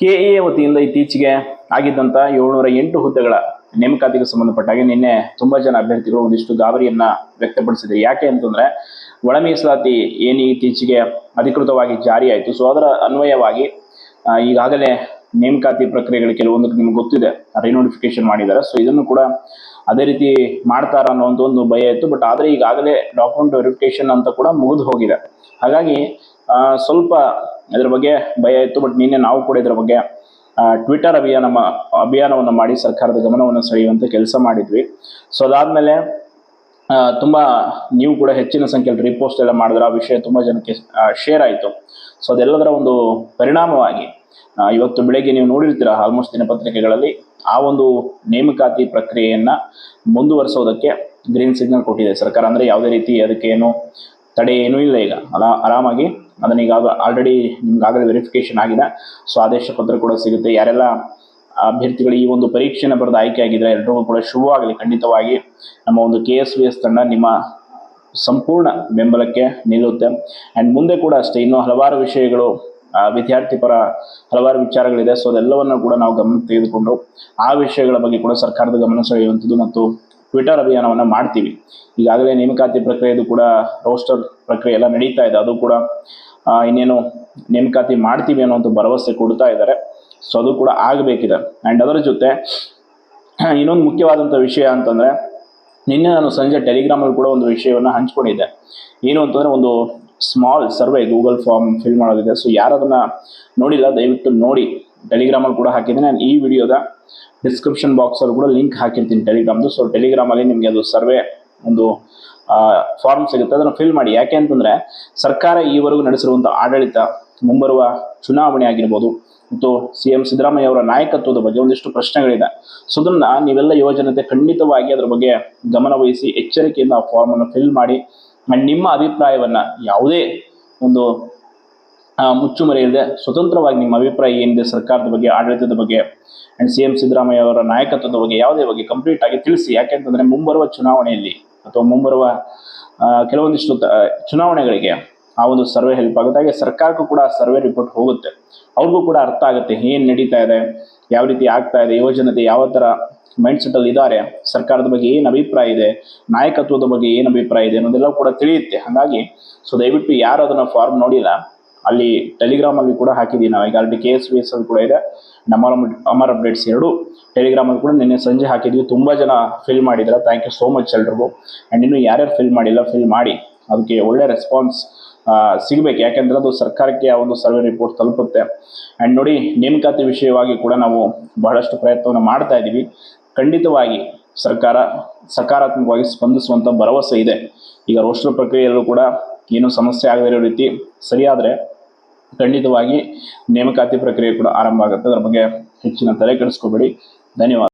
K A ವತಿಯಿಂದ ಇತ್ತೀಚೆಗೆ ಆಗಿದ್ದಂಥ 708 ಹುದ್ದೆಗಳ ನೇಮಕಾತಿಗೆ ಸಂಬಂಧಪಟ್ಟ ಹಾಗೆ ನಿನ್ನೆ ತುಂಬಾ ಜನ ಅಭ್ಯರ್ಥಿಗಳು ಒಂದಿಷ್ಟು ಗಾಬರಿಯನ್ನ ವ್ಯಕ್ತಪಡಿಸಿದ್ರು. ಯಾಕೆ ಅಂತಂದ್ರೆ ಒಳ ಮೀಸಲಾತಿ ಏನು ಇತ್ತೀಚೆಗೆ ಅಧಿಕೃತವಾಗಿ ಜಾರಿ ಆಯಿತು. ಸೊ ಅದರ ಅನ್ವಯವಾಗಿ ಈಗಾಗಲೇ ನೇಮಕಾತಿ ಪ್ರಕ್ರಿಯೆಗಳು ಕೆಲವೊಂದು ನಿಮ್ಗೆ ಗೊತ್ತಿದೆ, ರಿನೋಟಿಫಿಕೇಶನ್ ಮಾಡಿದ್ದಾರೆ. ಸೊ ಇದನ್ನು ಕೂಡ ಅದೇ ರೀತಿ ಮಾಡ್ತಾರ ಅನ್ನೋಂಥ ಒಂದು ಭಯ ಇತ್ತು. ಬಟ್ ಆದರೆ ಈಗಾಗಲೇ ಡಾಕ್ಯುಮೆಂಟ್ ವೆರಿಫಿಕೇಶನ್ ಅಂತ ಕೂಡ ಮುಗಿದು ಹೋಗಿದೆ. ಹಾಗಾಗಿ ಸ್ವಲ್ಪ ಇದ್ರ ಬಗ್ಗೆ ಭಯ ಇತ್ತು. ಬಟ್ ನಿನ್ನೆ ನಾವು ಕೂಡ ಇದರ ಬಗ್ಗೆ ಟ್ವಿಟರ್ ಅಭಿಯಾನವನ್ನು ಮಾಡಿ ಸರ್ಕಾರದ ಗಮನವನ್ನು ಸೆಳೆಯುವಂತೆ ಕೆಲಸ ಮಾಡಿದ್ವಿ. ಸೊ ಅದಾದ್ಮೇಲೆ ತುಂಬಾ ನೀವು ಕೂಡ ಹೆಚ್ಚಿನ ಸಂಖ್ಯೆಯಲ್ಲಿ ರೀಪೋಸ್ಟ್ ಎಲ್ಲ ಮಾಡಿದ್ರೆ ಆ ವಿಷಯ ತುಂಬಾ ಜನಕ್ಕೆ ಶೇರ್ ಆಯಿತು. ಸೊ ಅದೆಲ್ಲದರ ಒಂದು ಪರಿಣಾಮವಾಗಿ ಇವತ್ತು ಬೆಳಗ್ಗೆ ನೀವು ನೋಡಿರ್ತೀರ ಆಲ್ಮೋಸ್ಟ್ ದಿನಪತ್ರಿಕೆಗಳಲ್ಲಿ ಆ ಒಂದು ನೇಮಕಾತಿ ಪ್ರಕ್ರಿಯೆಯನ್ನ ಮುಂದುವರಿಸೋದಕ್ಕೆ ಗ್ರೀನ್ ಸಿಗ್ನಲ್ ಕೊಟ್ಟಿದೆ ಸರ್ಕಾರ. ಅಂದ್ರೆ ಯಾವುದೇ ರೀತಿ ಅದಕ್ಕೆ ಏನು ತಡೆ ಏನೂ ಇಲ್ಲ. ಈಗ ಆರಾಮಾಗಿ ಅದನ್ನ ಈಗ ಆಲ್ರೆಡಿ ನಿಮ್ಗಾಗಲೇ ವೆರಿಫಿಕೇಶನ್ ಆಗಿದೆ. ಸೊ ಆದೇಶ ಪತ್ರ ಕೂಡ ಸಿಗುತ್ತೆ. ಯಾರೆಲ್ಲ ಅಭ್ಯರ್ಥಿಗಳು ಈ ಒಂದು ಪರೀಕ್ಷೆನ ಬರೆದು ಆಯ್ಕೆ ಆಗಿದ್ರೆ ಎಲ್ರಿಗೂ ಕೂಡ ಶುಭವಾಗಲಿ. ಖಂಡಿತವಾಗಿ ನಮ್ಮ ಒಂದು KSVS ತಂಡ ನಿಮ್ಮ ಸಂಪೂರ್ಣ ಬೆಂಬಲಕ್ಕೆ ನಿಲ್ಲುತ್ತೆ. ಆ್ಯಂಡ್ ಮುಂದೆ ಕೂಡ ಅಷ್ಟೇ ಇನ್ನೂ ಹಲವಾರು ವಿಷಯಗಳು ವಿದ್ಯಾರ್ಥಿ ಪರ ಹಲವಾರು ವಿಚಾರಗಳಿದೆ. ಸೊ ಅದೆಲ್ಲವನ್ನು ಕೂಡ ನಾವು ಗಮನ ತೆಗೆದುಕೊಂಡು ಆ ವಿಷಯಗಳ ಬಗ್ಗೆ ಕೂಡ ಸರ್ಕಾರದ ಗಮನ ಸೆಳೆಯುವಂಥದ್ದು ಮತ್ತು ಟ್ವಿಟರ್ ಅಭಿಯಾನವನ್ನು ಮಾಡ್ತೀವಿ. ಈಗಾಗಲೇ ನೇಮಕಾತಿ ಪ್ರಕ್ರಿಯೆದು ಕೂಡ ರೋಸ್ಟರ್ ಪ್ರಕ್ರಿಯೆ ಎಲ್ಲ ನಡೀತಾ ಇದೆ. ಅದು ಕೂಡ ಇನ್ನೇನು ನೇಮಕಾತಿ ಮಾಡ್ತೀವಿ ಅನ್ನೋಂಥ ಭರವಸೆ ಕೊಡ್ತಾ ಇದ್ದಾರೆ. ಸೊ ಅದು ಕೂಡ ಆಗಬೇಕಿದೆ. ಆ್ಯಂಡ್ ಅದರ ಜೊತೆ ಇನ್ನೊಂದು ಮುಖ್ಯವಾದಂಥ ವಿಷಯ ಅಂತಂದರೆ ನಿನ್ನೆ ನಾನು ಸಂಜೆ ಟೆಲಿಗ್ರಾಮಲ್ಲಿ ಕೂಡ ಒಂದು ವಿಷಯವನ್ನು ಹಂಚ್ಕೊಂಡಿದ್ದೆ. ಏನು ಅಂತಂದರೆ ಒಂದು small survey Google form fill ಮಾಡೋದಿದೆ. ಸೊ ಯಾರು ಅದನ್ನು ನೋಡಿಲ್ಲ ದಯವಿಟ್ಟು ನೋಡಿ. ಟೆಲಿಗ್ರಾಮಲ್ಲಿ ಕೂಡ ಹಾಕಿದ್ದೀನಿ. ನಾನು ಈ ವಿಡಿಯೋದ ಡಿಸ್ಕ್ರಿಪ್ಷನ್ ಬಾಕ್ಸಲ್ಲಿ ಕೂಡ ಲಿಂಕ್ ಹಾಕಿರ್ತೀನಿ ಟೆಲಿಗ್ರಾಮ್ದು. ಸೊ ಟೆಲಿಗ್ರಾಮಲ್ಲಿ ನಿಮಗೆ ಅದು ಸರ್ವೆ ಒಂದು ಫಾರ್ಮ್ ಸಿಗುತ್ತೆ, ಅದನ್ನು ಫಿಲ್ ಮಾಡಿ. ಯಾಕೆ ಅಂತಂದರೆ ಸರ್ಕಾರ ಈವರೆಗೂ ನಡೆಸಿರುವಂಥ ಆಡಳಿತ, ಮುಂಬರುವ ಚುನಾವಣೆ ಆಗಿರ್ಬೋದು ಮತ್ತು CM ಸಿದ್ದರಾಮಯ್ಯ ಅವರ ನಾಯಕತ್ವದ ಬಗ್ಗೆ ಒಂದಿಷ್ಟು ಪ್ರಶ್ನೆಗಳಿದೆ. ಸೊ ಅದನ್ನ ನೀವೆಲ್ಲ ಯುವಜನತೆ ಖಂಡಿತವಾಗಿ ಅದರ ಬಗ್ಗೆ ಗಮನ ವಹಿಸಿ ಎಚ್ಚರಿಕೆಯಿಂದ ಆ ಫಾರ್ಮನ್ನು ಫಿಲ್ ಮಾಡಿ. ಆ್ಯಂಡ್ ನಿಮ್ಮ ಅಭಿಪ್ರಾಯವನ್ನು ಯಾವುದೇ ಒಂದು ಮುಚ್ಚುಮರೆ ಇಲ್ಲದೆ ಸ್ವತಂತ್ರವಾಗಿ ನಿಮ್ಮ ಅಭಿಪ್ರಾಯ ಏನಿದೆ ಸರ್ಕಾರದ ಬಗ್ಗೆ, ಆಡಳಿತದ ಬಗ್ಗೆ ಆ್ಯಂಡ್ CM ಸಿದ್ದರಾಮಯ್ಯ ಅವರ ನಾಯಕತ್ವದ ಬಗ್ಗೆ ಯಾವುದೇ ಬಗ್ಗೆ ಕಂಪ್ಲೀಟ್ ಆಗಿ ತಿಳಿಸಿ. ಯಾಕೆಂತಂದರೆ ಮುಂಬರುವ ಚುನಾವಣೆಯಲ್ಲಿ ಅಥವಾ ಮುಂಬರುವ ಕೆಲವೊಂದಿಷ್ಟು ಚುನಾವಣೆಗಳಿಗೆ ಆ ಒಂದು ಸರ್ವೆ ಹೆಲ್ಪ್ ಆಗುತ್ತೆ. ಹಾಗೆ ಸರ್ಕಾರಕ್ಕೂ ಕೂಡ ಸರ್ವೆ ರಿಪೋರ್ಟ್ ಹೋಗುತ್ತೆ, ಅವ್ರಿಗೂ ಕೂಡ ಅರ್ಥ ಆಗುತ್ತೆ ಏನು ನಡೀತಾ ಇದೆ, ಯಾವ ರೀತಿ ಆಗ್ತಾ ಇದೆ, ಯುವಜನತೆ ಯಾವ ಥರ ಮೈಂಡ್ಸೆಟ್ಟಲ್ಲಿ ಇದ್ದಾರೆ, ಸರ್ಕಾರದ ಬಗ್ಗೆ ಏನು ಅಭಿಪ್ರಾಯ ಇದೆ, ನಾಯಕತ್ವದ ಬಗ್ಗೆ ಏನು ಅಭಿಪ್ರಾಯ ಇದೆ ಅನ್ನೋದೆಲ್ಲ ಕೂಡ ತಿಳಿಯುತ್ತೆ. ಹಾಗಾಗಿ ಸೊ ದಯವಿಟ್ಟು ಯಾರು ಅದನ್ನು ಫಾರ್ಮ್ ನೋಡಿಲ್ಲ ಅಲ್ಲಿ ಟೆಲಿಗ್ರಾಮಲ್ಲಿ ಕೂಡ ಹಾಕಿದ್ದೀವಿ ನಾವು. ಈಗ ಆಲ್ರೆಡಿ KSVS ಅಲ್ಲಿ ಕೂಡ ಇದೆ, ನಮ್ಮ ಅಮರ್ ಅಪ್ಡೇಟ್ಸ್ 2 ಟೆಲಿಗ್ರಾಮಲ್ಲಿ ಕೂಡ ನಿನ್ನೆ ಸಂಜೆ ಹಾಕಿದ್ವಿ. ತುಂಬ ಜನ ಫಿಲ್ ಮಾಡಿದ್ದಾರೆ. ಥ್ಯಾಂಕ್ ಯು ಸೋ ಮಚ್ ಎಲ್ರಿಗೂ. ಆ್ಯಂಡ್ ಇನ್ನು ಯಾರ್ಯಾರು ಫಿಲ್ ಮಾಡಿಲ್ಲ ಫಿಲ್ ಮಾಡಿ, ಅದಕ್ಕೆ ಒಳ್ಳೆ ರೆಸ್ಪಾನ್ಸ್ ಸಿಗಬೇಕು. ಯಾಕೆಂದರೆ ಅದು ಸರ್ಕಾರಕ್ಕೆ ಆ ಒಂದು ಸರ್ವೆ ರಿಪೋರ್ಟ್ ತಲುಪುತ್ತೆ. ಆ್ಯಂಡ್ ನೋಡಿ, ನೇಮಕಾತಿ ವಿಷಯವಾಗಿ ಕೂಡ ನಾವು ಬಹಳಷ್ಟು ಪ್ರಯತ್ನವನ್ನು ಮಾಡ್ತಾ ಇದ್ದೀವಿ. ಖಂಡಿತವಾಗಿ ಸರ್ಕಾರ ಸಕಾರಾತ್ಮಕವಾಗಿ ಸ್ಪಂದಿಸುವಂಥ ಭರವಸೆ ಇದೆ. ಈಗ ರೋಸ್ಟರ್ ಪ್ರಕ್ರಿಯೆಯಲ್ಲೂ ಕೂಡ ಏನೂ ಸಮಸ್ಯೆ ಆಗದೇ ಇರೋ ರೀತಿ ಸರಿಯಾದರೆ ಖಂಡಿತವಾಗಿ ನೇಮಕಾತಿ ಪ್ರಕ್ರಿಯೆ ಕೂಡ ಆರಂಭ ಆಗುತ್ತೆ. ಅದರ ಬಗ್ಗೆ ಹೆಚ್ಚಿನ ತಲೆ ಕೆಡಿಸ್ಕೋಬೇಡಿ. ಧನ್ಯವಾದ.